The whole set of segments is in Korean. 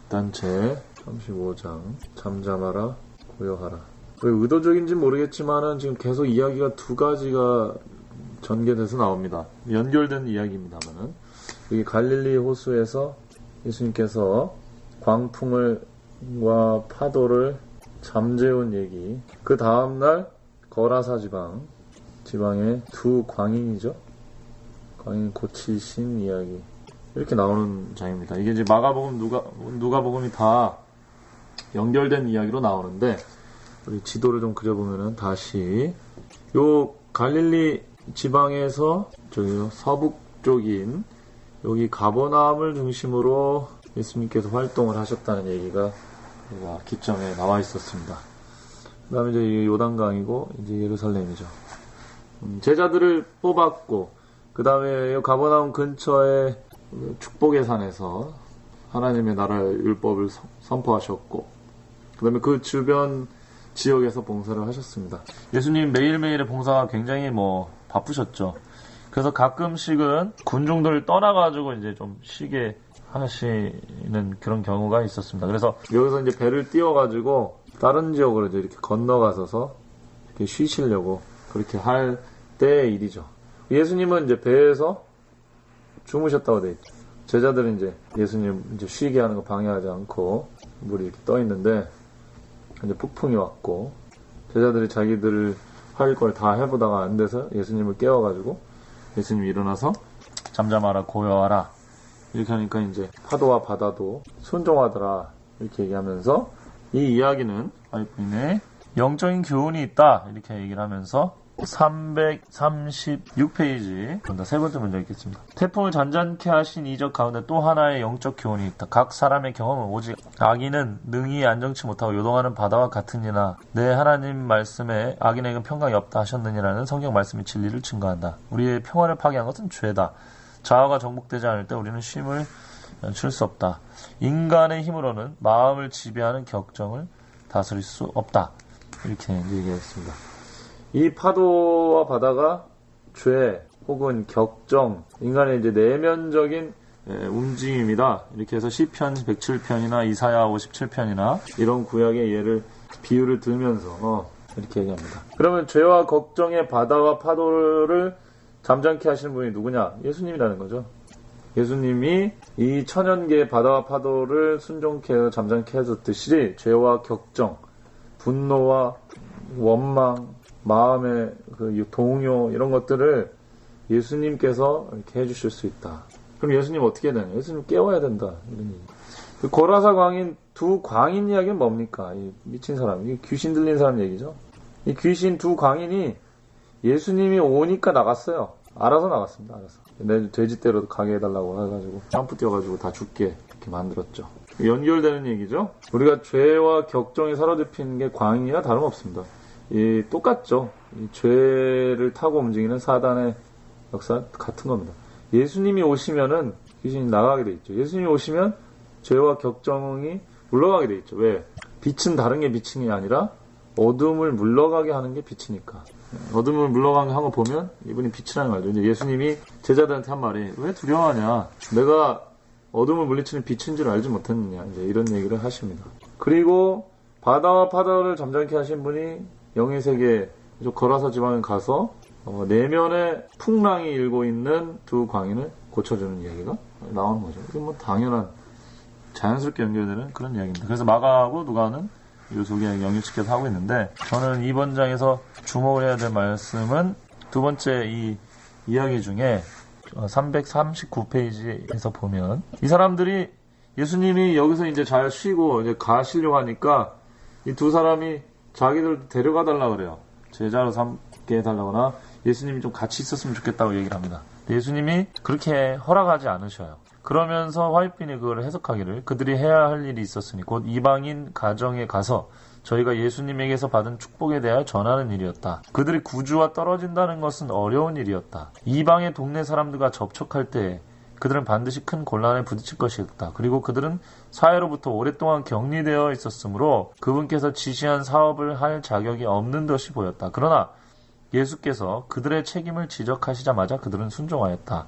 단체 35장 잠잠하라 고요하라. 왜 의도적인지 모르겠지만은 지금 계속 이야기가 두 가지가 전개돼서 나옵니다. 연결된 이야기입니다만은 여기 갈릴리 호수에서 예수님께서 광풍과 파도를 잠재운 얘기. 그 다음날 거라사 지방의 두 광인이죠. 광인 고치신 이야기. 이렇게 나오는 장입니다. 이게 이제 마가복음, 누가복음이 다 연결된 이야기로 나오는데 우리 지도를 좀 그려보면은 다시 요 갈릴리 지방에서 저기 서북 쪽인 여기 가버나움을 중심으로 예수님께서 활동을 하셨다는 얘기가 기점에 나와 있었습니다. 그 다음에 이제 요단강이고 이제 예루살렘이죠. 제자들을 뽑았고 그 다음에 가버나움 근처에 축복의 산에서 하나님의 나라 율법을 선포하셨고 그 다음에 그 주변 지역에서 봉사를 하셨습니다. 예수님 매일매일의 봉사가 굉장히 바쁘셨죠. 그래서 가끔씩은 군중들을 떠나가지고 이제 좀 쉬게 하시는 그런 경우가 있었습니다. 그래서 여기서 이제 배를 띄워가지고 다른 지역으로 이제 이렇게 건너가서서 이렇게 쉬시려고 그렇게 할 때의 일이죠. 예수님은 이제 배에서 주무셨다고 돼 있죠. 제자들은 이제 예수님 이제 쉬게 하는 거 방해하지 않고 물이 이렇게 떠 있는데 이제 폭풍이 왔고 제자들이 자기들 할 걸 다 해보다가 안 돼서 예수님을 깨워가지고 예수님이 일어나서 잠잠하라 고요하라 이렇게 하니까 이제 파도와 바다도 순종하더라 이렇게 얘기하면서 이 이야기는 하이프인의 영적인 교훈이 있다 이렇게 얘기를 하면서 336페이지 세 번째 문제 읽겠습니다. 태풍을 잔잔케 하신 이적 가운데 또 하나의 영적 교훈이 있다. 각 사람의 경험은 오직 악인은 능히 안정치 못하고 요동하는 바다와 같으니나 내 하나님 말씀에 악인에게는 평강이 없다 하셨느니라는 성경 말씀이 진리를 증거한다. 우리의 평화를 파괴한 것은 죄다. 자아가 정복되지 않을 때 우리는 쉼을 줄 수 없다. 인간의 힘으로는 마음을 지배하는 격정을 다스릴 수 없다. 이렇게 얘기했습니다. 이 파도와 바다가 죄 혹은 격정, 인간의 이제 내면적인 움직임이다. 이렇게 해서 시편 107편이나 이사야 57편이나 이런 구약의 비유를 들면서 이렇게 얘기합니다. 그러면 죄와 걱정의 바다와 파도를 잠잠케 하시는 분이 누구냐? 예수님이라는 거죠. 예수님이 이 천연계의 바다와 파도를 순종케 해서 잠잠케 해줬듯이 죄와 격정, 분노와 원망, 마음의 그 동요 이런 것들을 예수님께서 이렇게 해주실 수 있다. 그럼 예수님 어떻게 해야 되냐? 예수님 깨워야 된다. 이런 얘기. 그 고라사 광인 두 광인 이야기는 뭡니까? 이 미친 사람, 이 귀신 들린 사람 얘기죠. 이 귀신 두 광인이 예수님이 오니까 나갔어요. 알아서 나갔습니다. 알아서. 내 돼지떼로 가게 해달라고 해가지고 점프 뛰어가지고 다 죽게 이렇게 만들었죠. 연결되는 얘기죠. 우리가 죄와 격정에 사로잡히는 게 광인이나 다름없습니다. 똑같죠. 이 죄를 타고 움직이는 사단의 역사 같은 겁니다. 예수님이 오시면은 귀신이 나가게 돼 있죠. 예수님이 오시면 죄와 격정이 물러가게 돼 있죠. 왜? 빛은 다른 게 빛이 아니라 어둠을 물러가게 하는 게 빛이니까. 어둠을 물러가게 한 거 보면 이분이 빛이라는 말이죠. 이제 예수님이 제자들한테 한 말이 왜 두려워하냐? 내가 어둠을 물리치는 빛인 줄 알지 못했느냐? 이제 이런 얘기를 하십니다. 그리고 바다와 파도를 잠잠케 하신 분이 영의 세계 거라사 지방에 가서 내면에 풍랑이 일고 있는 두 광인을 고쳐주는 이야기가 나오는 거죠. 이게 당연한 자연스럽게 연결되는 그런 이야기입니다. 그래서 마가하고 누가는 이 두 개 연결시켜서 하고 있는데 저는 이번 장에서 주목을 해야 될 말씀은 두 번째 이 이야기 중에 339페이지에서 보면 이 사람들이 예수님이 여기서 이제 잘 쉬고 이제 가시려고 하니까 이 두 사람이 자기들 데려가 달라고 그래요. 제자로 삼게 해달라거나 예수님이 좀 같이 있었으면 좋겠다고 얘기를 합니다. 예수님이 그렇게 허락하지 않으셔요. 그러면서 화이트빈이 그걸 해석하기를 그들이 해야 할 일이 있었으니 곧 이방인 가정에 가서 저희가 예수님에게서 받은 축복에 대하여 전하는 일이었다. 그들이 구주와 떨어진다는 것은 어려운 일이었다. 이방의 동네 사람들과 접촉할 때 그들은 반드시 큰 곤란에 부딪힐 것이었다. 그리고 그들은 사회로부터 오랫동안 격리되어 있었으므로 그분께서 지시한 사업을 할 자격이 없는 듯이 보였다. 그러나 예수께서 그들의 책임을 지적하시자마자 그들은 순종하였다.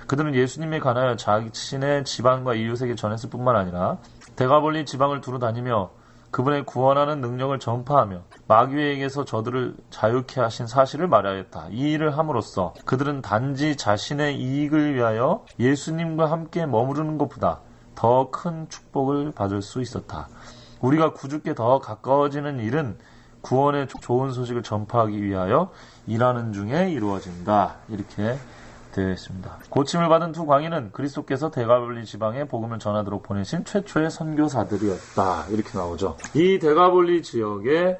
그들은 예수님에 관하여 자신의 집안과 이웃에게 전했을 뿐만 아니라 데가볼리 지방을 두루 다니며 그분의 구원하는 능력을 전파하며 마귀에게서 저들을 자유케 하신 사실을 말하였다. 이 일을 함으로써 그들은 단지 자신의 이익을 위하여 예수님과 함께 머무르는 것보다 더 큰 축복을 받을 수 있었다. 우리가 구주께 더 가까워지는 일은 구원의 좋은 소식을 전파하기 위하여 일하는 중에 이루어진다. 이렇게 되어 있습니다. 고침을 받은 두 광인은 그리스도께서 데가볼리 지방에 복음을 전하도록 보내신 최초의 선교사들이었다. 이렇게 나오죠. 이 데가볼리 지역의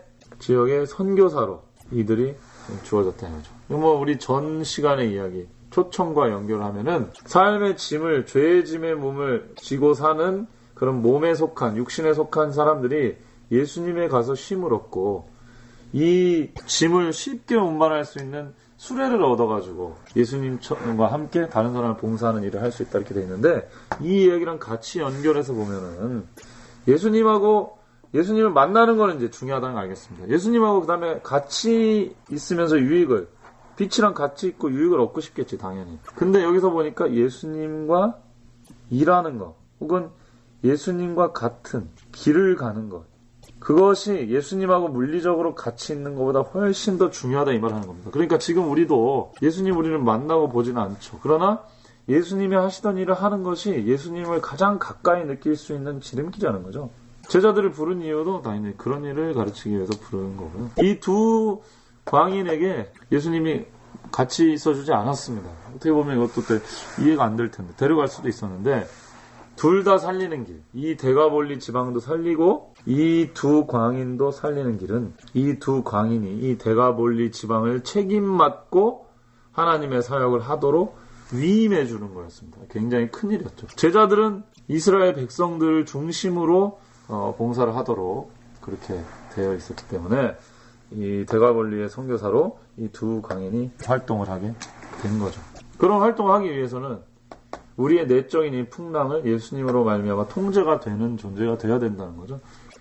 선교사로 이들이 주어졌다는 거죠. 뭐 우리 전 시간의 이야기 초청과 연결하면은 삶의 짐을 죄의 짐의 몸을 지고 사는 그런 몸에 속한 육신에 속한 사람들이 예수님에 가서 쉼을 얻고 이 짐을 쉽게 운반할 수 있는 수레를 얻어가지고 예수님과 함께 다른 사람을 봉사하는 일을 할 수 있다 이렇게 돼 있는데 이 이야기랑 같이 연결해서 보면은 예수님을 만나는 거는 이제 중요하다는 걸 알겠습니다. 예수님하고 그 다음에 같이 있으면서 빛이랑 같이 있고 유익을 얻고 싶겠지 당연히. 근데 여기서 보니까 예수님과 일하는 거 혹은 예수님과 같은 길을 가는 것 그것이 예수님하고 물리적으로 같이 있는 것보다 훨씬 더 중요하다 이 말을 하는 겁니다. 그러니까 지금 우리도 예수님 우리를 만나고 보지는 않죠. 그러나 예수님이 하시던 일을 하는 것이 예수님을 가장 가까이 느낄 수 있는 지름길이라는 거죠. 제자들을 부른 이유도 당연히 그런 일을 가르치기 위해서 부르는 거고요. 이 두 광인에게 예수님이 같이 있어주지 않았습니다. 어떻게 보면 이것도 이해가 안 될 텐데 데려갈 수도 있었는데 둘 다 살리는 길, 이 데가볼리 지방도 살리고 이 두 광인도 살리는 길은 이 두 광인이 이 데가볼리 지방을 책임맡고 하나님의 사역을 하도록 위임해 주는 거였습니다. 굉장히 큰 일이었죠. 제자들은 이스라엘 백성들을 중심으로 봉사를 하도록 그렇게 되어 있었기 때문에 이 데가볼리의 선교사로 이 두 광인이 활동을 하게 된 거죠. 그런 활동을 하기 위해서는 우리의 내적인 이 풍랑을 예수님으로 말미암아 통제가 되는 존재가 되어야 된다는 거죠.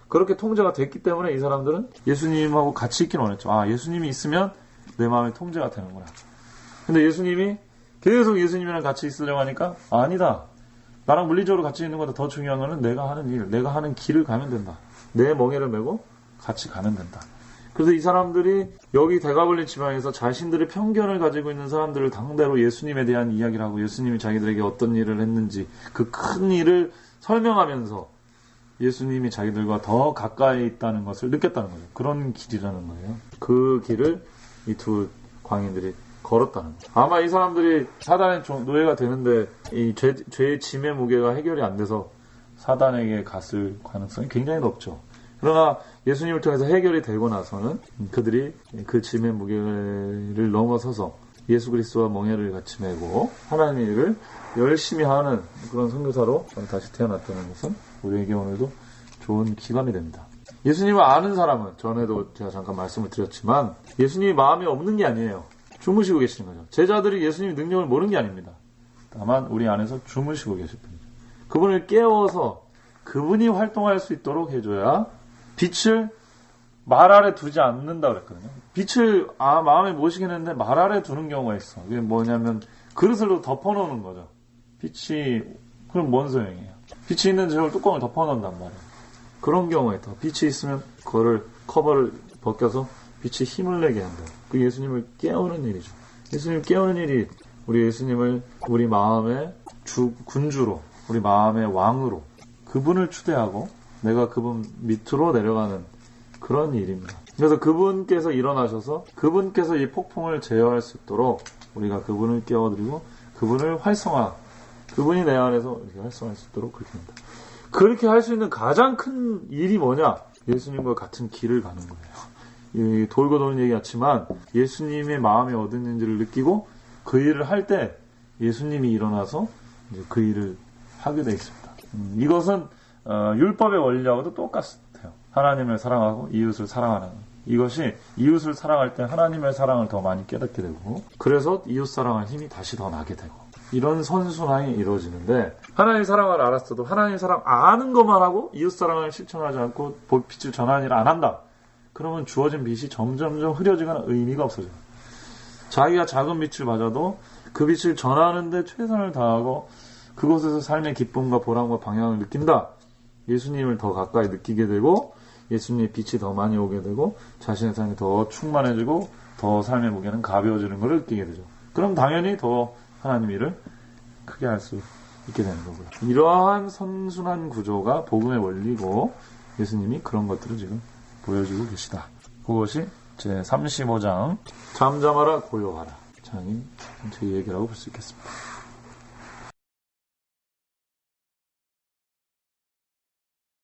그렇게 통제가 됐기 때문에 이 사람들은 예수님하고 같이 있긴 원했죠. 예수님이 있으면 내 마음이 통제가 되는구나. 근데 예수님이 계속 예수님이랑 같이 있으려고 하니까 아니다. 나랑 물리적으로 같이 있는 것보다 더 중요한 거는 내가 하는 일, 내가 하는 길을 가면 된다. 내 멍에를 메고 같이 가면 된다. 그래서 이 사람들이 여기 데가볼리 지방에서 자신들의 편견을 가지고 있는 사람들을 당대로 예수님에 대한 이야기를 하고 예수님이 자기들에게 어떤 일을 했는지 그 큰 일을 설명하면서 예수님이 자기들과 더 가까이 있다는 것을 느꼈다는 거예요. 그런 길이라는 거예요. 그 길을 이 두 광인들이 걸었다는 거예요. 아마 이 사람들이 사단의 노예가 되는데 이 죄의 짐의 무게가 해결이 안 돼서 사단에게 갔을 가능성이 굉장히 높죠. 그러나 예수님을 통해서 해결이 되고 나서는 그들이 그 짐의 무게를 넘어서서 예수 그리스도와 멍에를 같이 메고 하나님의 일을 열심히 하는 그런 선교사로 다시 태어났다는 것은 우리에게 오늘도 좋은 기감이 됩니다. 예수님을 아는 사람은 전에도 제가 잠깐 말씀을 드렸지만 예수님이 마음에 없는 게 아니에요. 주무시고 계시는 거죠. 제자들이 예수님의 능력을 모르는 게 아닙니다. 다만 우리 안에서 주무시고 계실 뿐이죠. 그분을 깨워서 그분이 활동할 수 있도록 해줘야 빛을 말 아래 두지 않는다 그랬거든요. 빛을 마음에 모시겠는데 말 아래 두는 경우가 있어. 그게 뭐냐면 그릇으로 덮어놓는 거죠. 빛이 그럼 뭔 소용이에요? 빛이 있는 저걸 뚜껑을 덮어놓는단 말이에요. 그런 경우에 더 빛이 있으면 그거를 커버를 벗겨서 빛이 힘을 내게 한다. 그 예수님을 깨우는 일이죠. 예수님을 깨우는 일이 우리 예수님을 우리 마음의 군주로 우리 마음의 왕으로 그분을 추대하고 내가 그분 밑으로 내려가는 그런 일입니다. 그래서 그분께서 일어나셔서 그분께서 이 폭풍을 제어할 수 있도록 우리가 그분을 깨워드리고 그분을 그분이 내 안에서 이렇게 활성화할 수 있도록 그렇게 합니다. 그렇게 할 수 있는 가장 큰 일이 뭐냐? 예수님과 같은 길을 가는 거예요. 돌고 도는 얘기 같지만 예수님의 마음에 어딨는지를 느끼고 그 일을 할 때 예수님이 일어나서 이제 그 일을 하게 되어 있습니다. 이것은 율법의 원리하고도 똑같아요. 하나님을 사랑하고 이웃을 사랑하는 이것이 이웃을 사랑할 때 하나님의 사랑을 더 많이 깨닫게 되고 그래서 이웃 사랑할 힘이 다시 더 나게 되고 이런 선순환이 이루어지는데 하나님 사랑을 알았어도 하나님 사랑 아는 것만 하고 이웃 사랑을 실천하지 않고 빛을 전하는 일을 안 한다. 그러면 주어진 빛이 점점점 흐려지거나 의미가 없어져요. 자기가 작은 빛을 맞아도 그 빛을 전하는데 최선을 다하고 그곳에서 삶의 기쁨과 보람과 방향을 느낀다. 예수님을 더 가까이 느끼게 되고 예수님의 빛이 더 많이 오게 되고 자신의 삶이 더 충만해지고 더 삶의 무게는 가벼워지는 걸 느끼게 되죠. 그럼 당연히 더 하나님 일을 크게 할 수 있게 되는 거고요. 이러한 선순환 구조가 복음의 원리고 예수님이 그런 것들을 지금 보여주고 계시다. 그것이 제 35장 잠잠하라 고요하라 장이 전체 얘기라고 볼 수 있겠습니다.